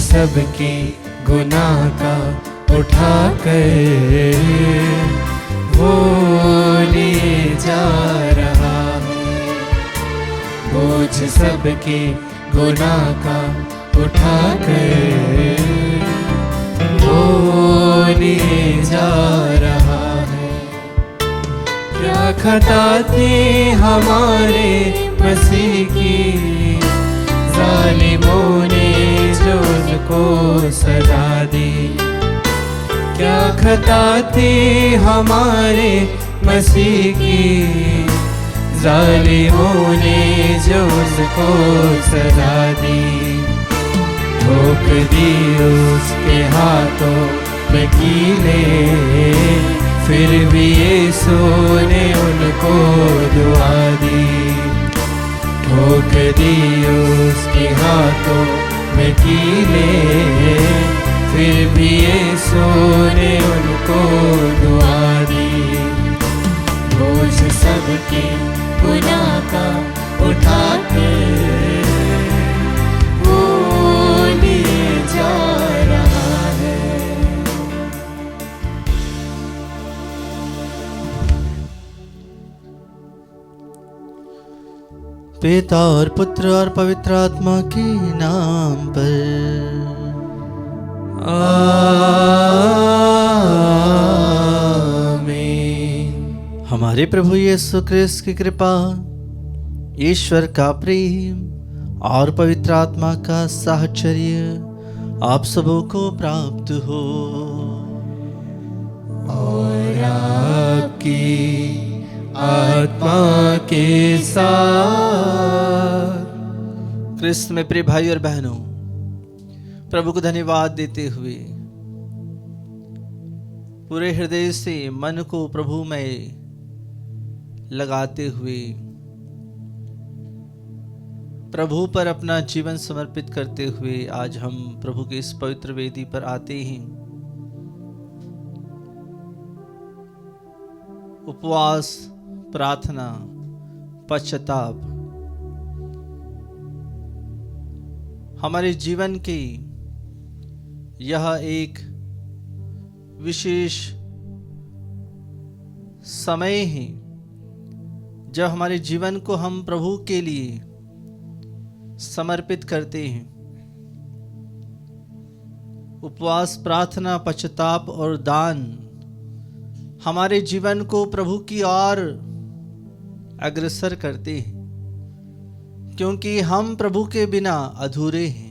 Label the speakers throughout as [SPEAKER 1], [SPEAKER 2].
[SPEAKER 1] सबके गुनाह का उठा कर वो लिए जा रहा है। बोझ सबके गुनाह का उठा कर वो लिए जा रहा है। क्या खता थी हमारे मसीह की, जालिमों ने जो उसको सजा दी। क्या खता थी हमारे मसीह की, जालिमों ने जो उसको सजा दी। ठोक दी उसके हाथों में कीलें, फिर भी यीशु ने उनको दुआ दी। ठोक दी उसके हाथों में कीलें, फिर भी यीशु ने उनको दुआ दी। बोझ सबके गुनाह का उठा के वो लिए जा रहा है।
[SPEAKER 2] पिता और पुत्र और पवित्र आत्मा के नाम पर
[SPEAKER 1] आमीन।
[SPEAKER 2] हमारे प्रभु यीशु क्रिस्त की कृपा, ईश्वर का प्रेम और पवित्र आत्मा का साहचर्य आप सबों को प्राप्त हो।
[SPEAKER 1] और आपकी आत्मा के साथ।
[SPEAKER 2] क्रिस्त में प्रिय भाई और बहनों, प्रभु को धन्यवाद देते हुए पूरे हृदय से मन को प्रभु में लगाते हुए प्रभु पर अपना जीवन समर्पित करते हुए आज हम प्रभु के इस पवित्र वेदी पर आते हैं। उपवास, प्रार्थना, पश्चाताप हमारे जीवन की यह एक विशेष समय है जब हमारे जीवन को हम प्रभु के लिए समर्पित करते हैं। उपवास, प्रार्थना, पश्चाताप और दान हमारे जीवन को प्रभु की ओर अग्रसर करते हैं, क्योंकि हम प्रभु के बिना अधूरे हैं।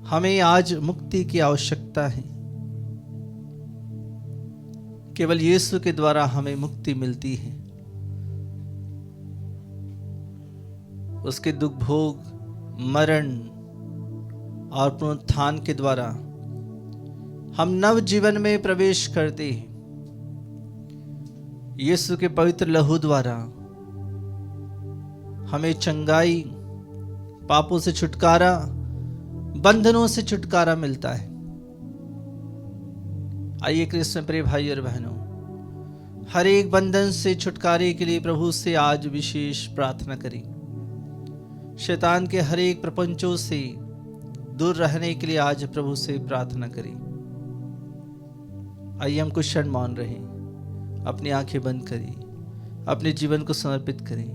[SPEAKER 2] हमें आज मुक्ति की आवश्यकता है। केवल यीशु के द्वारा हमें मुक्ति मिलती है। उसके दुख भोग, मरण और पुनरुत्थान के द्वारा हम नव जीवन में प्रवेश करते हैं। यीशु के पवित्र लहू द्वारा हमें चंगाई, पापों से छुटकारा, बंधनों से छुटकारा मिलता है। आइए कृष्ण प्रिय भाई और बहनों, हर एक बंधन से छुटकारे के लिए प्रभु से आज विशेष प्रार्थना करें। शैतान के हर एक प्रपंचों से दूर रहने के लिए आज प्रभु से प्रार्थना करें। आइए हम कुछ क्षण मौन रहें, अपनी आंखें बंद करें, अपने जीवन को समर्पित करें।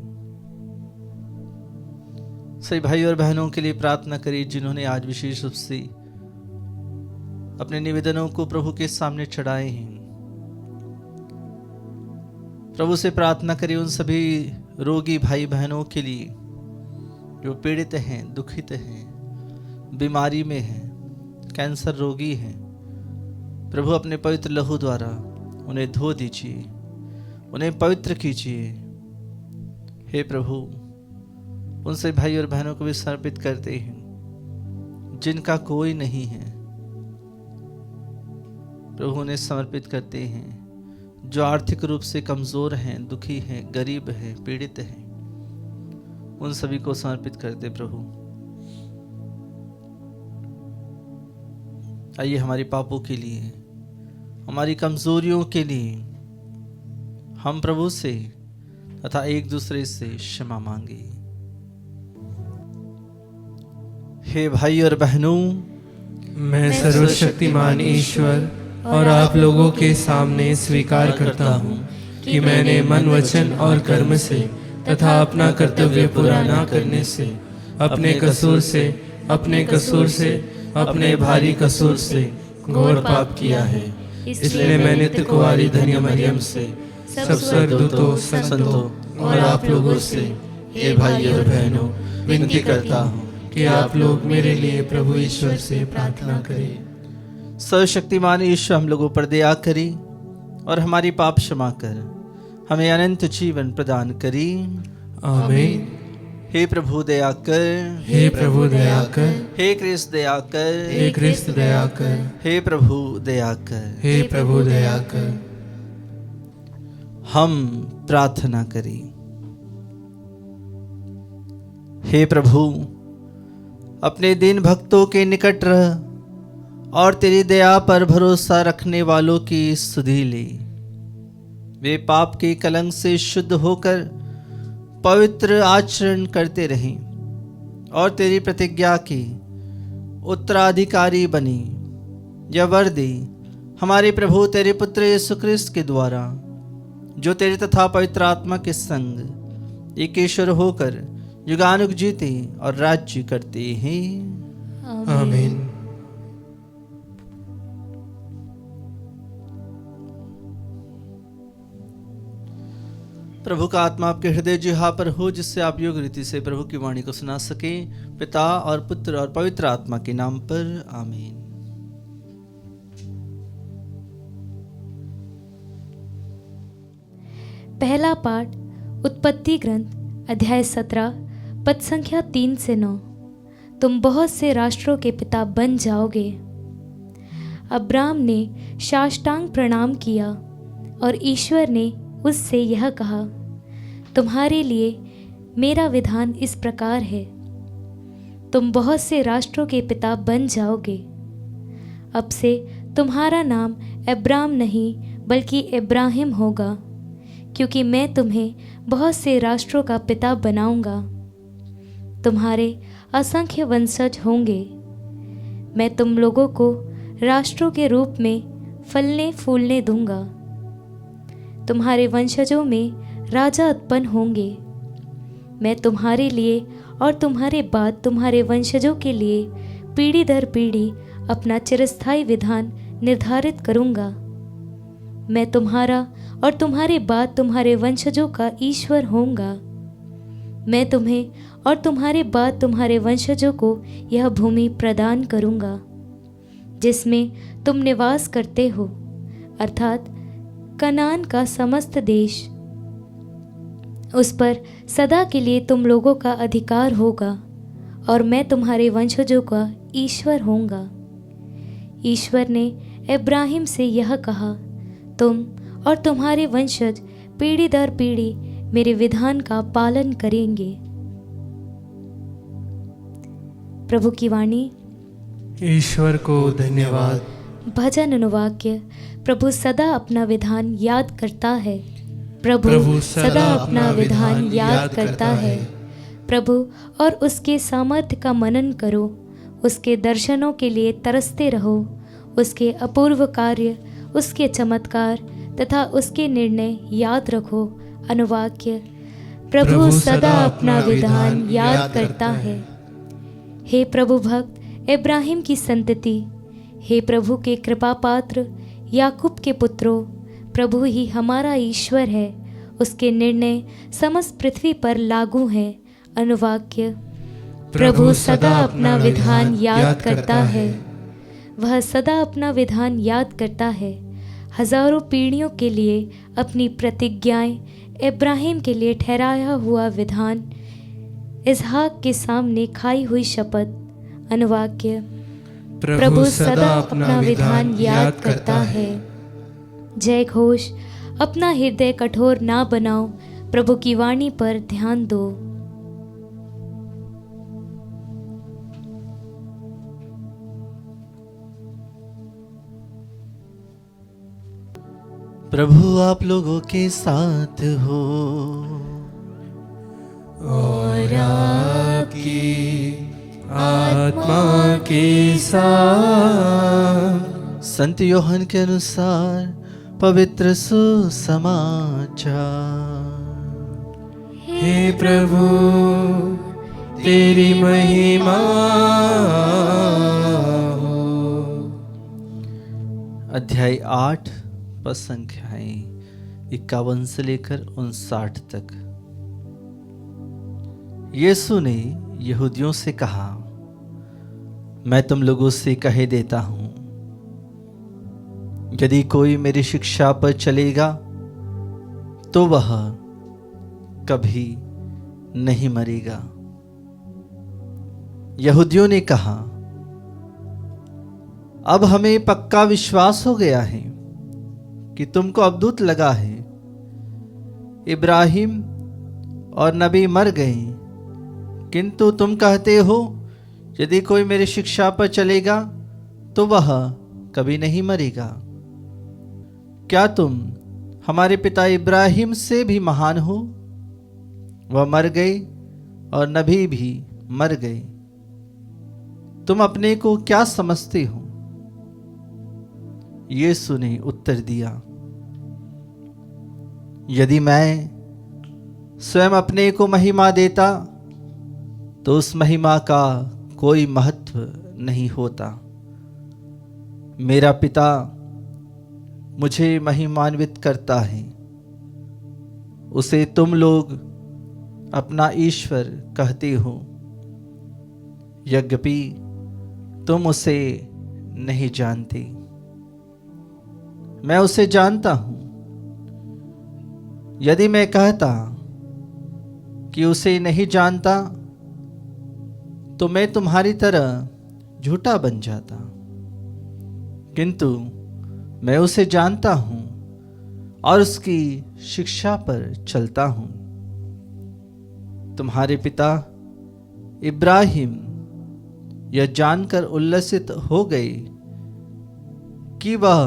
[SPEAKER 2] सभी भाई और बहनों के लिए प्रार्थना करें जिन्होंने आज विशेष रूप से अपने निवेदनों को प्रभु के सामने चढ़ाए हैं। प्रभु से प्रार्थना करें उन सभी रोगी भाई बहनों के लिए जो पीड़ित हैं, दुखित हैं, बीमारी में हैं, कैंसर रोगी हैं। प्रभु अपने पवित्र लहू द्वारा उन्हें धो दीजिए, उन्हें पवित्र कीजिए। हे प्रभु, उनसे भाई और बहनों को भी समर्पित करते हैं जिनका कोई नहीं है। प्रभु उन्हें समर्पित करते हैं जो आर्थिक रूप से कमजोर हैं, दुखी हैं, गरीब हैं, पीड़ित हैं। उन सभी को समर्पित करते प्रभु। आइए हमारी पापों के लिए, हमारी कमजोरियों के लिए हम प्रभु से तथा एक दूसरे से क्षमा मांगे। हे भाई और बहनों,
[SPEAKER 1] मैं सर्वशक्तिमान ईश्वर और आप लोगों के सामने स्वीकार करता हूँ कि मैंने मन, वचन और कर्म से तथा अपना कर्तव्य पूरा न करने से अपने कसूर से अपने भारी कसूर से घोर पाप किया है। इसलिए मैं नित्य कुंवारी धन्य मरियम से, सब स्वर्गदूतों, संतों और आप लोगों से, हे भाई और बहनों, विनती करता हूँ कि आप लोग मेरे लिए प्रभु ईश्वर से प्रार्थना करें।
[SPEAKER 2] सर्वशक्तिमान ईश्वर हम लोगों पर दया करी और हमारी पाप क्षमा कर हमें अनंत जीवन प्रदान करी।
[SPEAKER 1] आमीन।
[SPEAKER 2] हे प्रभु दया कर,
[SPEAKER 1] हे प्रभु दया कर,
[SPEAKER 2] हे कृष्ण दया कर,
[SPEAKER 1] हे कृष्ण दया कर,
[SPEAKER 2] हे प्रभु दया कर।
[SPEAKER 1] हे प्रभु दया कर।
[SPEAKER 2] हम प्रार्थना करी। हे प्रभु, अपने दीन भक्तों के निकट रह और तेरी दया पर भरोसा रखने वालों की सुधि ले। वे पाप के कलंक से शुद्ध होकर पवित्र आचरण करते रहें और तेरी प्रतिज्ञा के उत्तराधिकारी बने। यह वर दे हमारे प्रभु तेरे पुत्र यीशु ख्रिस्त के द्वारा, जो तेरे तथा पवित्र आत्मा के संग एक ईश्वर होकर युगानुग जीते और राज्य करते हैं।
[SPEAKER 1] आमीन।
[SPEAKER 2] प्रभु का आत्मा आपके हृदय जिहा पर हो, जिससे आप योग्य रीति से प्रभु की वाणी को सुना सकें। पिता और पुत्र और पवित्र आत्मा के नाम पर आमीन।
[SPEAKER 3] पहला पाठ उत्पत्ति ग्रंथ अध्याय 17 पद संख्या 3 से 9। तुम बहुत से राष्ट्रों के पिता बन जाओगे। अब्राम ने साष्टांग प्रणाम किया और ईश्वर ने उससे यह कहा, तुम्हारे लिए मेरा विधान इस प्रकार है, तुम बहुत से राष्ट्रों के पिता बन जाओगे। अब से तुम्हारा नाम अब्राम नहीं बल्कि इब्राहिम होगा, क्योंकि मैं तुम्हें बहुत से राष्ट्रों का पिता बनाऊंगा। तुम्हारे असंख्य वंशज होंगे। मैं तुम लोगों को राष्ट्रों के रूप में फलने फूलने दूंगा। तुम्हारे वंशजों में राजा उत्पन्न होंगे। मैं तुम्हारे लिए और तुम्हारे बाद तुम्हारे वंशजों के लिए पीढ़ी दर पीढ़ी अपना चिरस्थायी विधान निर्धारित करूंगा। मैं तुम्हारा और तुम्हारे बाद तुम्हारे वंशजों का ईश्वर होऊंगा। मैं तुम्हें और तुम्हारे बाद तुम्हारे वंशजों को यह भूमि प्रदान करूंगा जिसमें तुम निवास करते हो, अर्थात कनान का समस्त देश। उस पर सदा के लिए तुम लोगों का अधिकार होगा और मैं तुम्हारे वंशजों का ईश्वर होऊंगा। ईश्वर ने इब्राहिम से यह कहा, तुम और तुम्हारे वंशज पीढ़ी दर पीढ़ी मेरे विधान का पालन करेंगे। प्रभु की वाणी।
[SPEAKER 1] ईश्वर को धन्यवाद।
[SPEAKER 3] भजन अनुवाक्य। प्रभु सदा अपना विधान याद करता है। प्रभु सदा अपना विधान याद करता है। प्रभु और उसके सामर्थ्य का मनन करो, उसके दर्शनों के लिए तरसते रहो। उसके अपूर्व कार्य, उसके चमत्कार तथा उसके निर्णय याद रखो। अनुवाक्य। प्रभु सदा अपना विधान याद करता है। हे प्रभु भक्त इब्राहिम की संतति, हे प्रभु के कृपा पात्र याकूब के पुत्रों, प्रभु ही हमारा ईश्वर है। उसके निर्णय समस्त पृथ्वी पर लागू हैं। अनुवाक्य। प्रभु सदा अपना विधान याद करता है। वह सदा अपना विधान याद करता है। हजारों पीढ़ियों के लिए अपनी प्रतिज्ञाएं, इब्राहिम के लिए ठहराया हुआ विधान, इसहाक के सामने खाई हुई शपथ। अनुवाक्य। प्रभु सदा अपना विधान याद करता है। जय घोष। अपना हृदय कठोर ना बनाओ, प्रभु की वाणी पर ध्यान दो।
[SPEAKER 2] प्रभु आप लोगों के साथ हो
[SPEAKER 1] और आपकी आत्मा के साथ।
[SPEAKER 2] संत यूहन्ना के अनुसार पवित्र सुसमाचार।
[SPEAKER 1] हे प्रभु तेरी महिमा हो।
[SPEAKER 2] अध्याय 8 पद संख्याएं 51 से लेकर 59 तक। यीशु ने यहूदियों से कहा, मैं तुम लोगों से कह देता हूं, यदि कोई मेरी शिक्षा पर चलेगा तो वह कभी नहीं मरेगा। यहूदियों ने कहा, अब हमें पक्का विश्वास हो गया है कि तुमको अबदूत लगा है। इब्राहिम और नबी मर गए, किंतु तुम कहते हो यदि कोई मेरी शिक्षा पर चलेगा तो वह कभी नहीं मरेगा। क्या तुम हमारे पिता इब्राहिम से भी महान हो? वह मर गए और नबी भी मर गए। तुम अपने को क्या समझते हो? यीशु ने उत्तर दिया, यदि मैं स्वयं अपने को महिमा देता तो उस महिमा का कोई महत्व नहीं होता। मेरा पिता मुझे महिमान्वित करता है, उसे तुम लोग अपना ईश्वर कहते हो, यद्यपि तुम उसे नहीं जानते। मैं उसे जानता हूं। यदि मैं कहता कि उसे नहीं जानता तो मैं तुम्हारी तरह झूठा बन जाता, किंतु मैं उसे जानता हूं और उसकी शिक्षा पर चलता हूं। तुम्हारे पिता इब्राहिम यह जानकर उल्लसित हो गए कि वह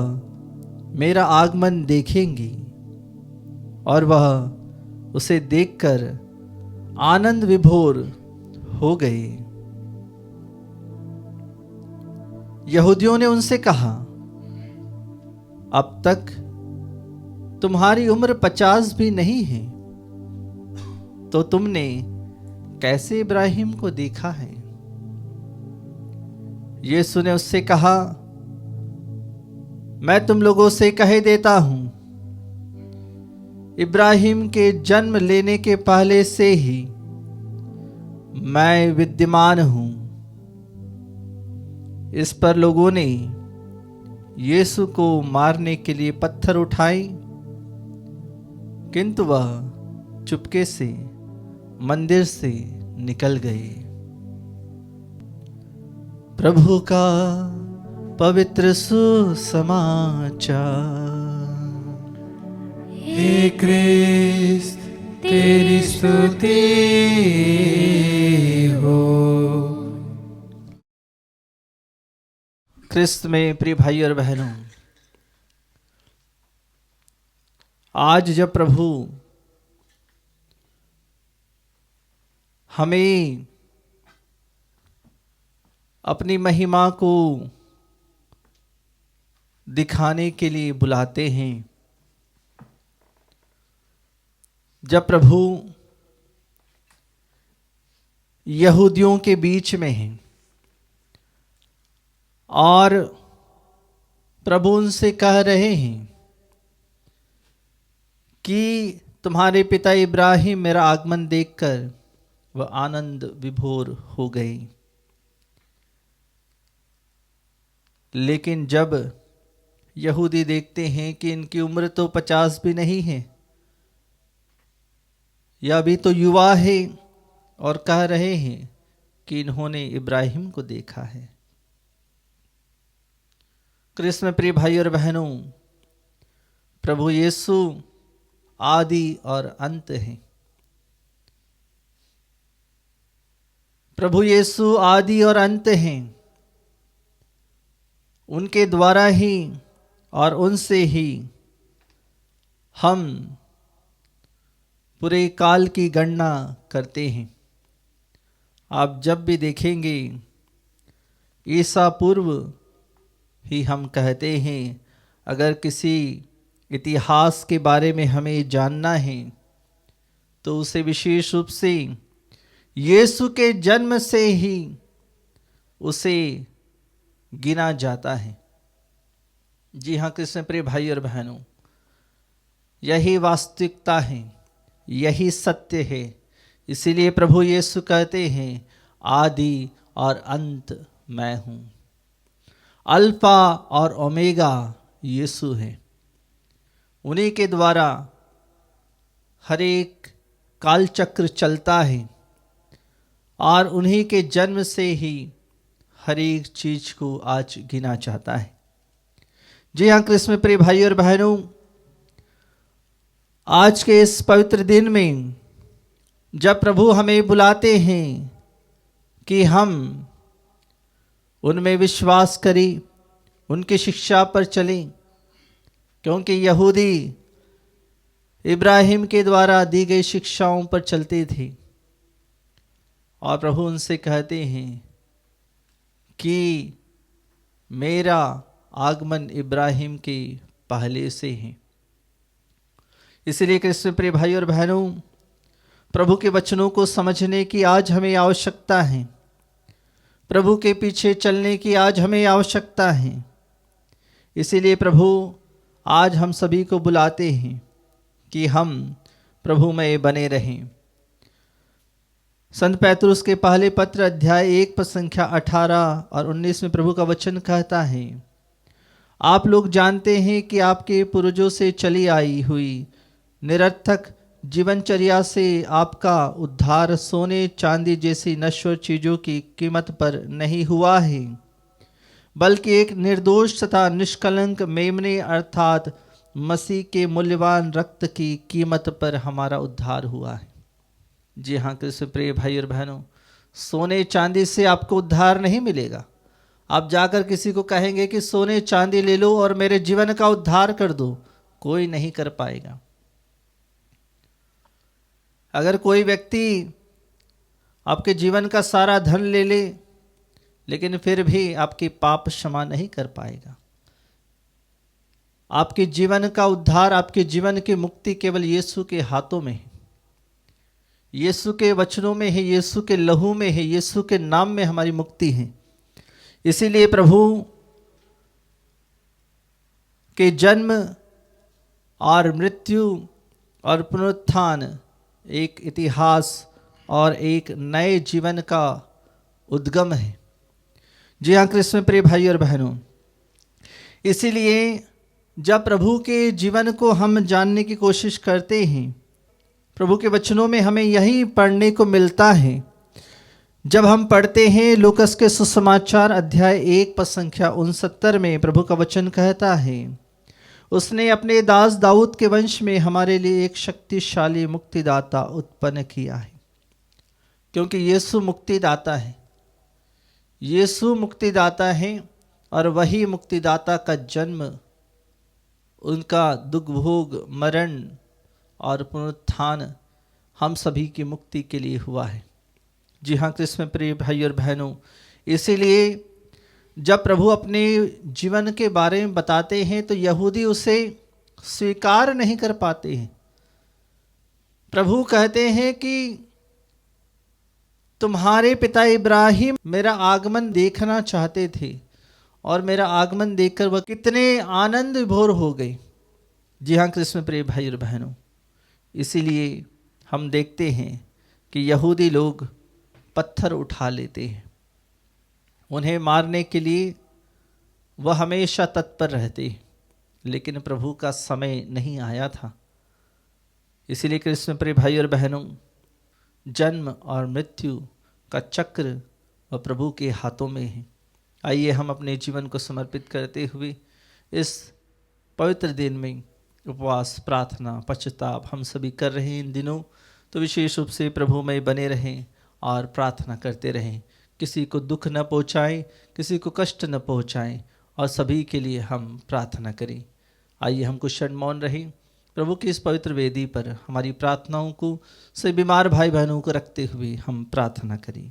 [SPEAKER 2] मेरा आगमन देखेंगे और वह उसे देखकर आनंद विभोर हो गए। यहूदियों ने उनसे कहा, अब तक तुम्हारी उम्र 50 भी नहीं है, तो तुमने कैसे इब्राहिम को देखा है? यीशु ने उससे कहा, मैं तुम लोगों से कह देता हूं, इब्राहिम के जन्म लेने के पहले से ही मैं विद्यमान हूं। इस पर लोगों ने यीशु को मारने के लिए पत्थर उठाए, किंतु वह चुपके से मंदिर से निकल गए। प्रभु का पवित्र सुसमाचार।
[SPEAKER 1] हे क्रिस्त तेरी स्तुति हो।
[SPEAKER 2] क्रिस्त में प्रिय भाई और बहनों, आज जब प्रभु हमें अपनी महिमा को दिखाने के लिए बुलाते हैं, जब प्रभु यहूदियों के बीच में हैं और प्रभु उनसे कह रहे हैं कि तुम्हारे पिता इब्राहिम मेरा आगमन देखकर वह आनंद विभोर हो गए। लेकिन जब यहूदी देखते हैं कि इनकी उम्र तो 50 भी नहीं है, या अभी तो युवा है, और कह रहे हैं कि इन्होंने इब्राहिम को देखा है। कृष्ण प्रिय भाई और बहनों, प्रभु यीशु आदि और अंत है। प्रभु यीशु आदि और अंत हैं। उनके द्वारा ही और उनसे ही हम पूरे काल की गणना करते हैं। आप जब भी देखेंगे ईसा पूर्व ही हम कहते हैं, अगर किसी इतिहास के बारे में हमें जानना है तो उसे विशेष रूप से यीशु के जन्म से ही उसे गिना जाता है। जी हाँ कृष्ण प्रिय भाई और बहनों, यही वास्तविकता है, यही सत्य है। इसीलिए प्रभु यीशु कहते हैं आदि और अंत मैं हूँ, अल्फा और ओमेगा यीशु है। उन्हीं के द्वारा हर एक कालचक्र चलता है और उन्हीं के जन्म से ही हर एक चीज को आज गिना जाता है। जी हाँ कृष्ण प्रिय भाई और बहनों, आज के इस पवित्र दिन में जब प्रभु हमें बुलाते हैं कि हम उनमें विश्वास करें, उनकी शिक्षा पर चलें, क्योंकि यहूदी इब्राहिम के द्वारा दी गई शिक्षाओं पर चलते थे और प्रभु उनसे कहते हैं कि मेरा आगमन इब्राहिम के पहले से है। इसलिए कृष्ण प्रिय भाई और बहनों, प्रभु के वचनों को समझने की आज हमें आवश्यकता है, प्रभु के पीछे चलने की आज हमें आवश्यकता है। इसीलिए प्रभु आज हम सभी को बुलाते हैं कि हम प्रभु में बने रहें। संत पैतरुस के पहले पत्र अध्याय 1 पद संख्या 18 और 19 में प्रभु का वचन कहता है, आप लोग जानते हैं कि आपके पूर्वजों से चली आई हुई निरर्थक जीवनचर्या से आपका उद्धार सोने चांदी जैसी नश्वर चीजों की कीमत पर नहीं हुआ है, बल्कि एक निर्दोष तथा निष्कलंक मेमने अर्थात मसीह के मूल्यवान रक्त की कीमत पर हमारा उद्धार हुआ है। जी हाँ कृष्ण प्रिय भाई और बहनों, सोने चांदी से आपको उद्धार नहीं मिलेगा। आप जाकर किसी को कहेंगे कि सोने चांदी ले लो और मेरे जीवन का उद्धार कर दो, कोई नहीं कर पाएगा। अगर कोई व्यक्ति आपके जीवन का सारा धन ले ले लेकिन फिर भी आपकी पाप क्षमा नहीं कर पाएगा। आपके जीवन का उद्धार, आपके जीवन की मुक्ति केवल यीशु के हाथों में है, यीशु के वचनों में है, यीशु के लहू में है, यीशु के नाम में हमारी मुक्ति है। इसीलिए प्रभु के जन्म और मृत्यु और पुनरुत्थान एक इतिहास और एक नए जीवन का उद्गम है। जी हाँ कृष्ण प्रिय भाई और बहनों, इसीलिए जब प्रभु के जीवन को हम जानने की कोशिश करते हैं, प्रभु के वचनों में हमें यही पढ़ने को मिलता है। जब हम पढ़ते हैं लूकस के सुसमाचार अध्याय 1 पद संख्या 69 में प्रभु का वचन कहता है, उसने अपने दास दाऊद के वंश में हमारे लिए एक शक्तिशाली मुक्तिदाता उत्पन्न किया है। क्योंकि यीशु मुक्तिदाता है, यीशु मुक्तिदाता है और वही मुक्तिदाता का जन्म, उनका दुख भोग, मरण और पुनरुत्थान हम सभी की मुक्ति के लिए हुआ है। जी हाँ कृष्ण प्रिय भाई और बहनों, इसीलिए जब प्रभु अपने जीवन के बारे में बताते हैं तो यहूदी उसे स्वीकार नहीं कर पाते हैं। प्रभु कहते हैं कि तुम्हारे पिता इब्राहिम मेरा आगमन देखना चाहते थे और मेरा आगमन देखकर वह कितने आनंद विभोर हो गए। जी हाँ कृष्ण प्रिय भाई और बहनों, इसीलिए हम देखते हैं कि यहूदी लोग पत्थर उठा लेते हैं, उन्हें मारने के लिए वह हमेशा तत्पर रहते हैं, लेकिन प्रभु का समय नहीं आया था। इसीलिए कृष्ण प्रिय भाई और बहनों, जन्म और मृत्यु का चक्र वह प्रभु के हाथों में है। आइए हम अपने जीवन को समर्पित करते हुए इस पवित्र दिन में उपवास, प्रार्थना, पश्चाताप हम सभी कर रहे हैं इन दिनों, तो विशेष रूप से प्रभु में बने रहें और प्रार्थना करते रहें। किसी को दुख न पहुँचाएं, किसी को कष्ट न पहुँचाएं और सभी के लिए हम प्रार्थना करें। आइए हम कुछ क्षण मौन रहें, प्रभु की इस पवित्र वेदी पर हमारी प्रार्थनाओं को सभी बीमार भाई बहनों को रखते हुए हम प्रार्थना करें।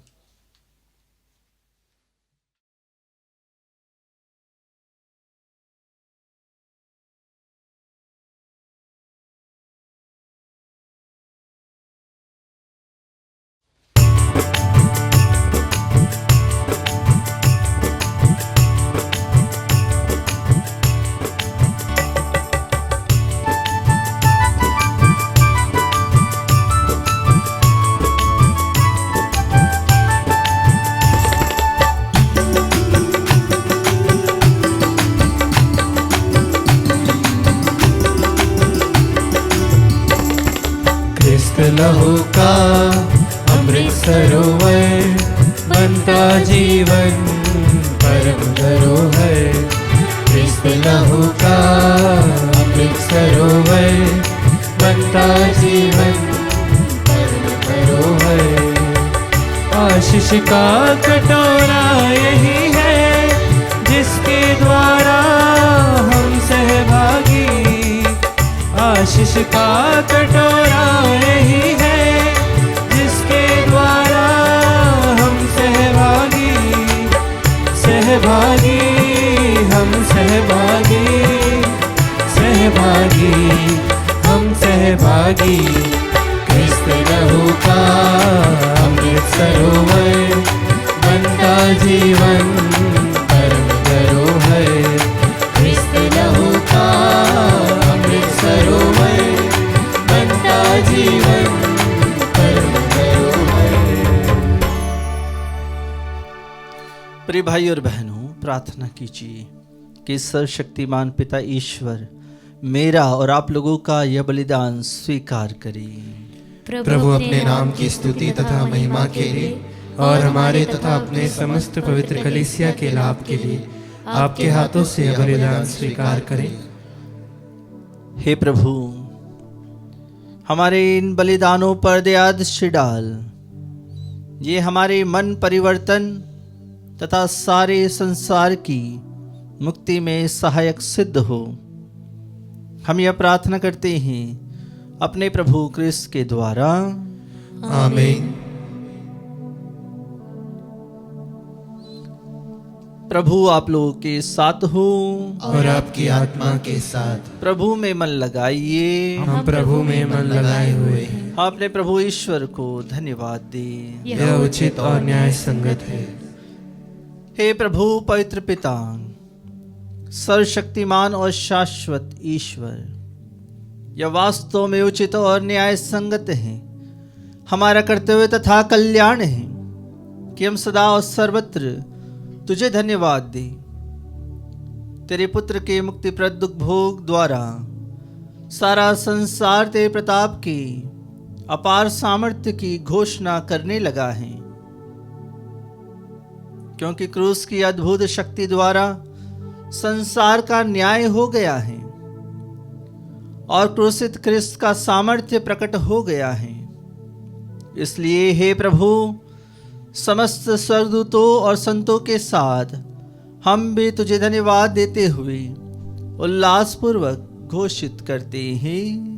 [SPEAKER 1] लहू का अमृत सरोवर बनता जीवन परम धरोहर। क्रिस्त लहू का अमृत सरोवर बनता जीवन परम धरोहर। आशीष का कटोरा यही है जिसके द्वारा हम सहभागी। आशीष का कटोरा यही है जिसके द्वारा हम सहभागी। सहभागी हम सहभागी, सहभागी हम सहभागी। क्रिस्त लहू का अमृत सरोवर बनता जीवन परम धरोहर। क्रिस्त लहू का अमृत सरोवर बनता जीवन परम धरोहर।
[SPEAKER 2] प्रिय भाई और बहनों, प्रार्थना कीजिए कि सर्वशक्तिमान पिता ईश्वर मेरा और आप लोगों का यह बलिदान स्वीकार करे।
[SPEAKER 1] प्रभु अपने नाम की स्तुति तथा महिमा के लिए और हमारे तथा अपने समस्त पवित्र कलीसिया के लाभ के लिए आपके हाथों से यह बलिदान स्वीकार करें।
[SPEAKER 2] हे प्रभु, हमारे इन बलिदानों पर दया दृष्टि डाल। ये हमारे मन परिवर्तन तथा सारे संसार की मुक्ति में सहायक सिद्ध हो। हम यह प्रार्थना करते हैं अपने प्रभु क्रिस्त के द्वारा।
[SPEAKER 1] आमीन।
[SPEAKER 2] प्रभु आप लोगों के साथ हो
[SPEAKER 1] और आपकी आत्मा के साथ।
[SPEAKER 2] प्रभु में मन लगाइए।
[SPEAKER 1] हम प्रभु में मन लगाए हुए हैं।
[SPEAKER 2] अपने प्रभु ईश्वर को धन्यवाद दें।
[SPEAKER 1] यह उचित और न्याय संगत है।
[SPEAKER 2] हे प्रभु पवित्र पिता, सर्वशक्तिमान और शाश्वत ईश्वर, यह वास्तव में उचित और न्याय संगत है, हमारा कर्तव्य तथा कल्याण है कि हम सदा और सर्वत्र तुझे धन्यवाद दें। तेरे पुत्र के मुक्तिप्रद दुख भोग द्वारा सारा संसार तेरे प्रताप की अपार सामर्थ्य की घोषणा करने लगा है, क्योंकि क्रूस की अद्भुत शक्ति द्वारा संसार का न्याय हो गया है और क्रूसित क्रिस्त का सामर्थ्य प्रकट हो गया है। इसलिए हे प्रभु, समस्त स्वर्गदूतों और संतों के साथ हम भी तुझे धन्यवाद देते हुए उल्लासपूर्वक घोषित करते हैं।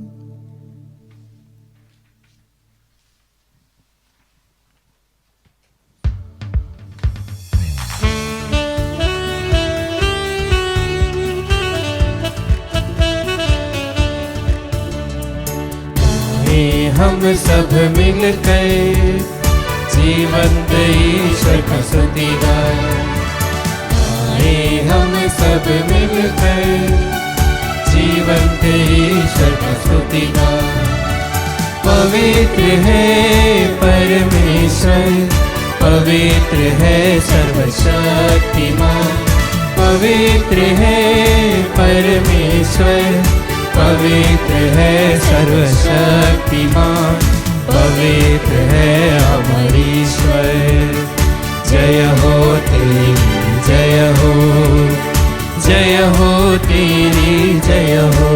[SPEAKER 1] हम सब मिलकर जीवंत ईश्वर का स्तुति गाएं। आए हम सब मिलकर जीवंत ईश्वर का स्तुति गाएं। पवित्र है परमेश्वर, पवित्र है सर्वशक्तिमान। पवित्र है परमेश्वर, पवित्र है सर्वशक्तिमान। पवित्र है अमर ईश्वर। जय हो तेरी, जय हो, जय हो तेरी, जय हो,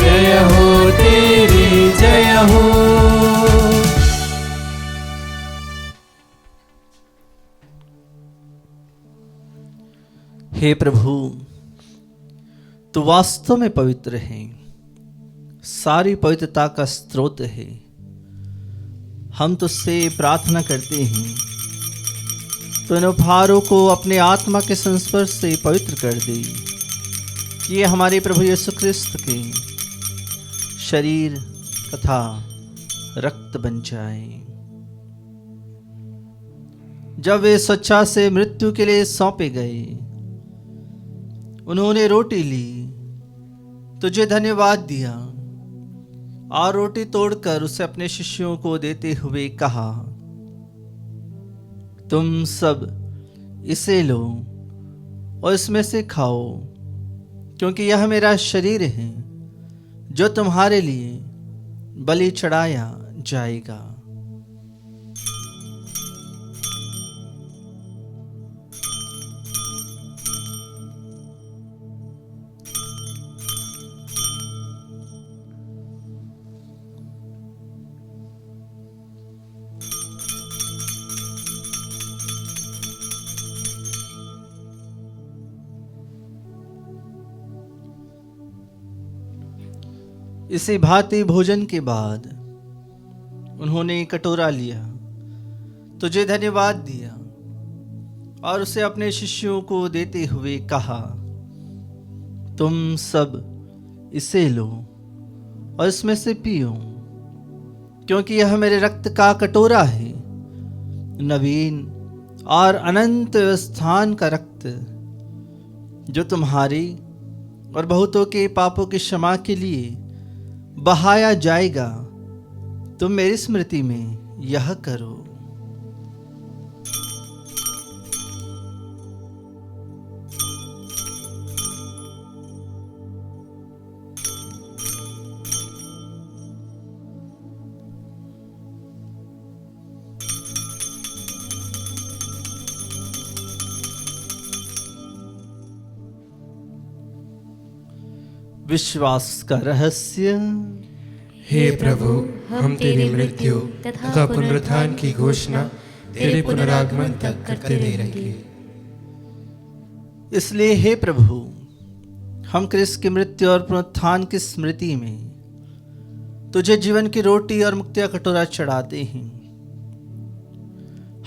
[SPEAKER 1] जय हो तेरी, जय हो।
[SPEAKER 2] हे प्रभु, तू वास्तव में पवित्र है, सारी पवित्रता का स्रोत है। हम तुझसे प्रार्थना करते हैं, तो इन उपहारों को अपने आत्मा के संस्पर्श से पवित्र कर दे, कि ये हमारे प्रभु यीशु क्रिस्त के शरीर तथा रक्त बन जाए। जब वे स्वेच्छा से मृत्यु के लिए सौंपे गए, उन्होंने रोटी ली, तुझे धन्यवाद दिया और रोटी तोड़कर उसे अपने शिष्यों को देते हुए कहा, तुम सब इसे लो और इसमें से खाओ, क्योंकि यह मेरा शरीर है जो तुम्हारे लिए बलि चढ़ाया जाएगा। इसी भांति भोजन के बाद उन्होंने कटोरा लिया, तुझे धन्यवाद दिया और उसे अपने शिष्यों को देते हुए कहा, तुम सब इसे लो और इसमें से पियो, क्योंकि यह मेरे रक्त का कटोरा है, नवीन और अनंत स्थान का रक्त, जो तुम्हारी और बहुतों के पापों की क्षमा के लिए बहाया जाएगा। तुम मेरी स्मृति में यह करो। विश्वास का रहस्य।
[SPEAKER 1] हे प्रभु, हम तेरी मृत्यु तथा पुनरुत्थान की घोषणा तेरे पुनरागमन तक करते रहेंगे।
[SPEAKER 2] इसलिए हे प्रभु, हम क्रिस्त की मृत्यु और पुनरुत्थान की स्मृति में तुझे जीवन की रोटी और मुक्ति का कटोरा चढ़ाते हैं।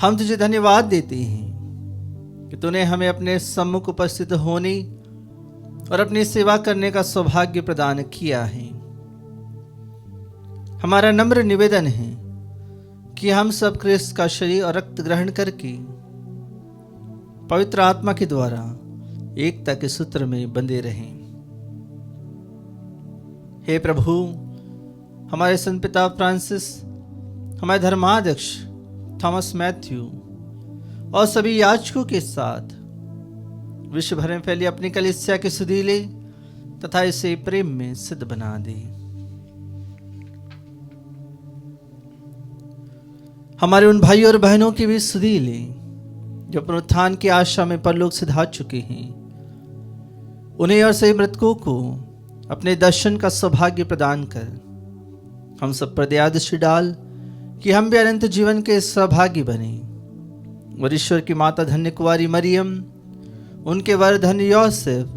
[SPEAKER 2] हम तुझे धन्यवाद देते हैं कि तूने हमें अपने सम्मुख उपस्थित होने और अपनी सेवा करने का सौभाग्य प्रदान किया है। हमारा नम्र निवेदन है कि हम सब क्रिस्त का शरीर और रक्त ग्रहण करके पवित्र आत्मा के द्वारा एकता के सूत्र में बंधे रहें। हे प्रभु, हमारे संत पिता फ्रांसिस, हमारे धर्माध्यक्ष थॉमस मैथ्यू और सभी याजकों के साथ विश्व भर में फैली अपनी कलीसिया के सुधि ले तथा इसे प्रेम में सिद्ध बना दे। हमारे उन भाइयों और बहनों की भी सुधि ले जो पुनरुत्थान की आशा में परलोक से धार चुके हैं। उन्हें और सभी मृतकों को अपने दर्शन का सौभाग्य प्रदान कर हम सब पर दया दृष्टि डाल कि हम भी अनंत जीवन के सहभागी बने। और ईश्वर की माता धन्य कुंवारी मरियम, उनके वर धन्य योसेफ,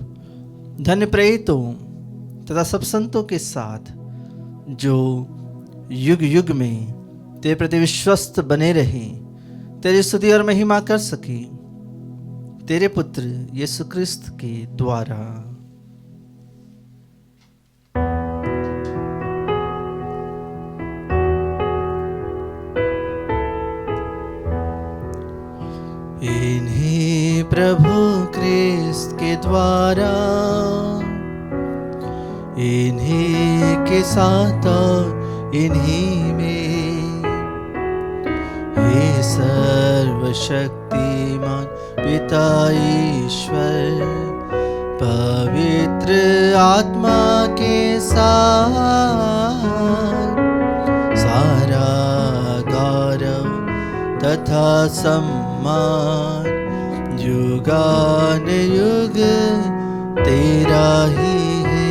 [SPEAKER 2] धन्य प्रेरितों तथा सब संतों के साथ जो युग युग में तेरे प्रति विश्वस्त बने रहे, तेरी स्तुति और महिमा कर सके, तेरे पुत्र यीशु क्रिस्त के द्वारा। इन्हीं प्रभु क्रिस्त के द्वारा, इन्हीं के साथ और इन्हीं में, हे सर्वशक्तिमान पिता ईश्वर, पवित्र आत्मा के साथ सारा गौरव तथा सम्मान युगान युग तेरा ही है।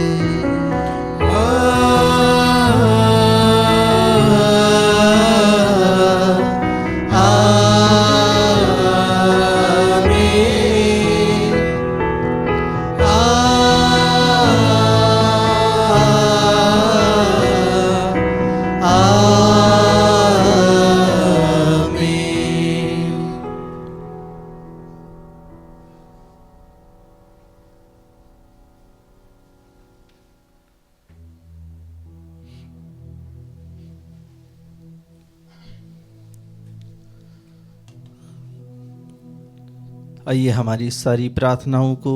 [SPEAKER 2] आइए हमारी सारी प्रार्थनाओं को,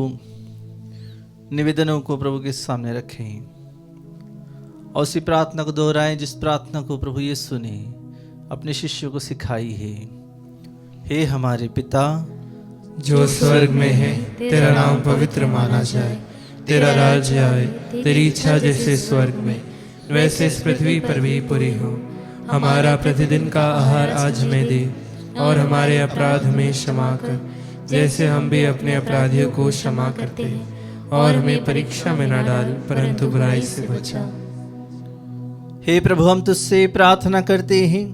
[SPEAKER 2] निवेदनों को प्रभु के सामने रखें और उसी प्रार्थना को दोहराएं जिस प्रार्थना को प्रभु यीशु ने अपने शिष्यों को सिखाई है। हे हमारे पिता
[SPEAKER 1] जो स्वर्ग में है, तेरा नाम पवित्र माना जाए, तेरा राज्य आए, तेरी इच्छा जैसे स्वर्ग में वैसे इस पृथ्वी पर भी पूरी हो। हमारा प्रतिदिन का आहार आज हमें दे, और हमारे अपराध हमें क्षमा कर, जैसे हम भी अपने अपराधियों को क्षमा करते हैं। और हमें परीक्षा में न डाल, परंतु बुराई से बचा।
[SPEAKER 2] हे प्रभु, हम तुझसे प्रार्थना करते हैं,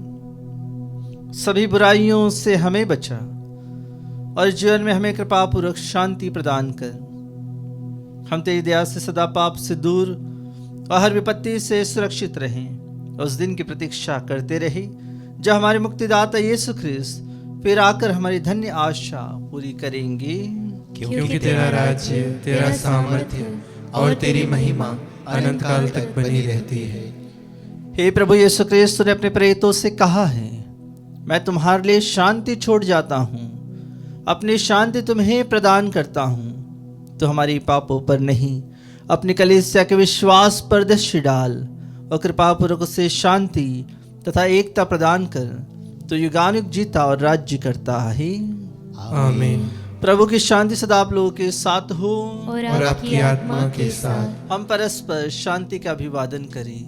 [SPEAKER 2] सभी बुराइयों से हमें बचा और जीवन में हमें कृपा पूर्वक शांति प्रदान कर। हम तेरी दया से सदा पाप से दूर और हर विपत्ति से सुरक्षित रहें। उस दिन की प्रतीक्षा करते रहे जब हमारे मुक्तिदाता यीशु ख्रिस्त फिर आकर हमारी धन्य आशा पूरी करेंगे।
[SPEAKER 1] क्योंकि तेरा राज्य, तेरा सामर्थ्य और तेरी महिमा अनंत काल तक बनी रहती है।
[SPEAKER 2] हे प्रभु यीशु ख्रिस्त ने अपने प्रेरितों से कहा है, मैं तुम्हारे लिए शांति छोड़ जाता हूँ, अपनी शांति तुम्हें प्रदान करता हूँ। तो हमारी पापों पर नहीं, अपनी कलीसिया के विश्वास पर दृष्टि डाल और कृपा पूर्वक उसे शांति तथा एकता प्रदान कर। तो युगानुग जीता और राज्य करता है।
[SPEAKER 1] आमीन।
[SPEAKER 2] प्रभु की शांति सदा आप लोगों के साथ हो
[SPEAKER 1] और आपकी आत्मा के साथ।
[SPEAKER 2] हम परस्पर शांति का अभिवादन करें।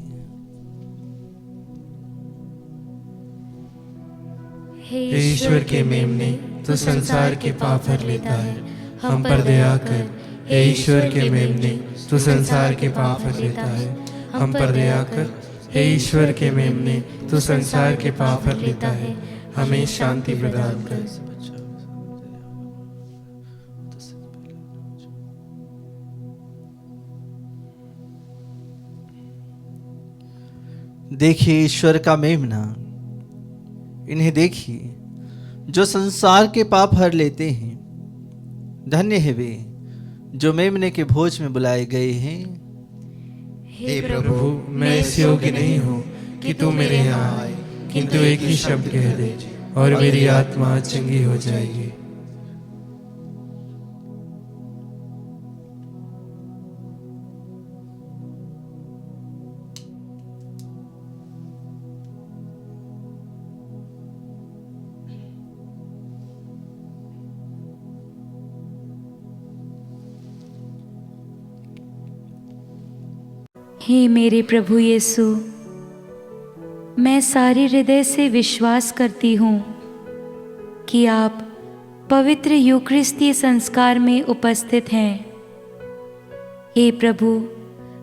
[SPEAKER 1] हे ईश्वर के मेमने, तू संसार के पाप हर लेता है, हम पर दया कर। हे ईश्वर के मेमने, तू संसार के पाप हर लेता है, हम पर दया कर। हे ईश्वर के मेमने, तू संसार के पाप हर लेता है, हमें शांति प्रदान कर।
[SPEAKER 2] देखिए ईश्वर का मेमना, इन्हें देखिए जो संसार के पाप हर लेते हैं। धन्य है वे जो मेमने के भोज में बुलाए गए हैं।
[SPEAKER 1] हे प्रभु, मैं इस योग्य नहीं हूँ कि तू मेरे यहाँ आए, किंतु एक ही शब्द कह दे और मेरी आत्मा चंगी हो जाएगी।
[SPEAKER 3] हे मेरे प्रभु यीशु, मैं सारे हृदय से विश्वास करती हूँ कि आप पवित्र यूकरिस्तीय संस्कार में उपस्थित हैं। हे प्रभु,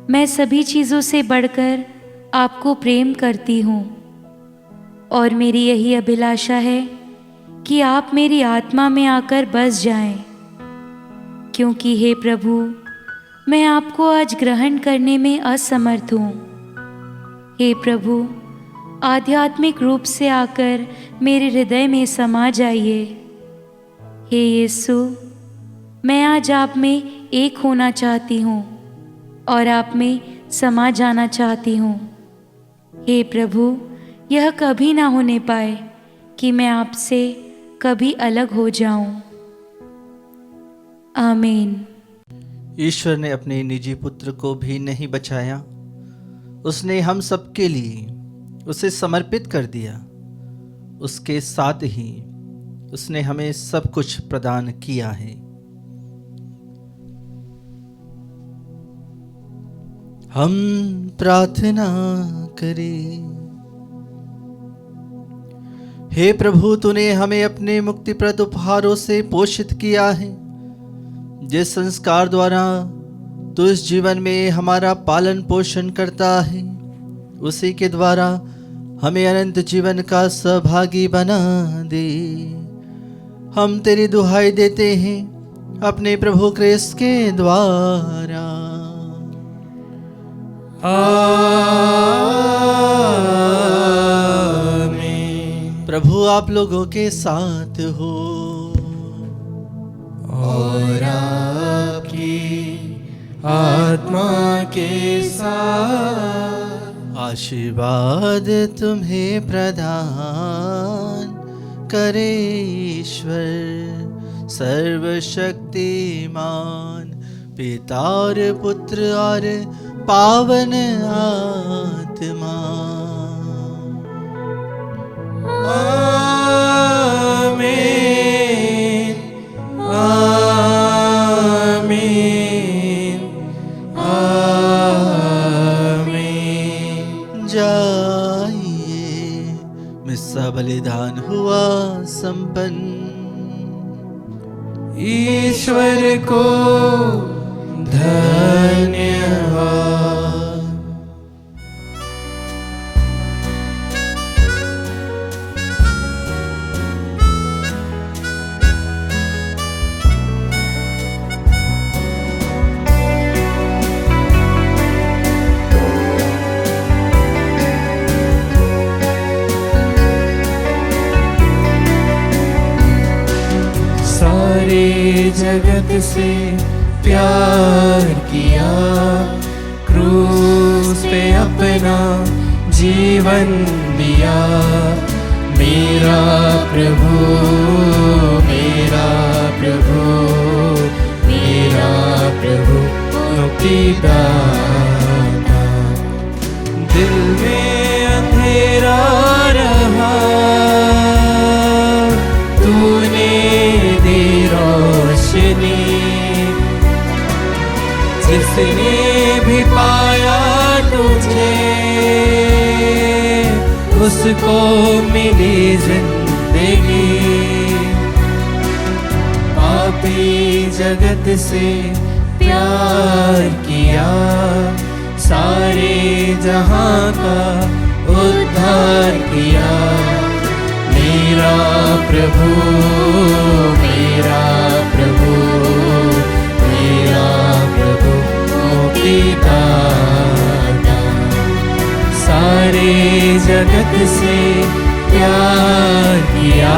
[SPEAKER 3] मैं सभी चीज़ों से बढ़कर आपको प्रेम करती हूँ और मेरी यही अभिलाषा है कि आप मेरी आत्मा में आकर बस जाएं, क्योंकि हे प्रभु, मैं आपको आज ग्रहण करने में असमर्थ हूँ। हे प्रभु, आध्यात्मिक रूप से आकर मेरे हृदय में समा जाइए। हे यीशु, मैं आज आप में एक होना चाहती हूँ और आप में समा जाना चाहती हूँ। हे प्रभु, यह कभी ना होने पाए कि मैं आपसे कभी अलग हो जाऊं। आमीन।
[SPEAKER 2] ईश्वर ने अपने निजी पुत्र को भी नहीं बचाया, उसने हम सबके लिए उसे समर्पित कर दिया। उसके साथ ही उसने हमें सब कुछ प्रदान किया है। हम प्रार्थना करें। हे प्रभु, तूने हमें अपने मुक्तिप्रद उपहारों से पोषित किया है। जिस संस्कार द्वारा तू इस जीवन में हमारा पालन पोषण करता है, उसी के द्वारा हमें अनंत जीवन का सहभागी बना दे। हम तेरी दुहाई देते हैं अपने प्रभु क्रिस्त के द्वारा।
[SPEAKER 1] आमीन।
[SPEAKER 2] प्रभु आप लोगों के साथ हो
[SPEAKER 1] और आपकी आत्मा के साथ।
[SPEAKER 2] आशीर्वाद तुम्हें प्रदान करे ईश्वर सर्वशक्तिमान, पिता और पुत्र और पावन आत्मा।
[SPEAKER 1] आमीन। आमीन। आमीन।
[SPEAKER 2] जाइए, मिस्सा बलिदान हुआ संपन्न।
[SPEAKER 1] ईश्वर को धन्यवाद। सारे जगत से प्यार किया, क्रूस पे अपना जीवन दिया। मेरा प्रभु, मेरा प्रभु, मेरा प्रभु मुक्तिदाता। दिल में अंधेरा रहा, तूने दी रोशनी। जिसने भी पाया तुझे, उसको मिली जिंदगी। पापी जगत से प्यार किया, सारे जहां का उद्धार किया। मेरा प्रभु, मेरा प्रभु, मेरा प्रभु मुक्तिदाता। सारे जगत से प्यार किया,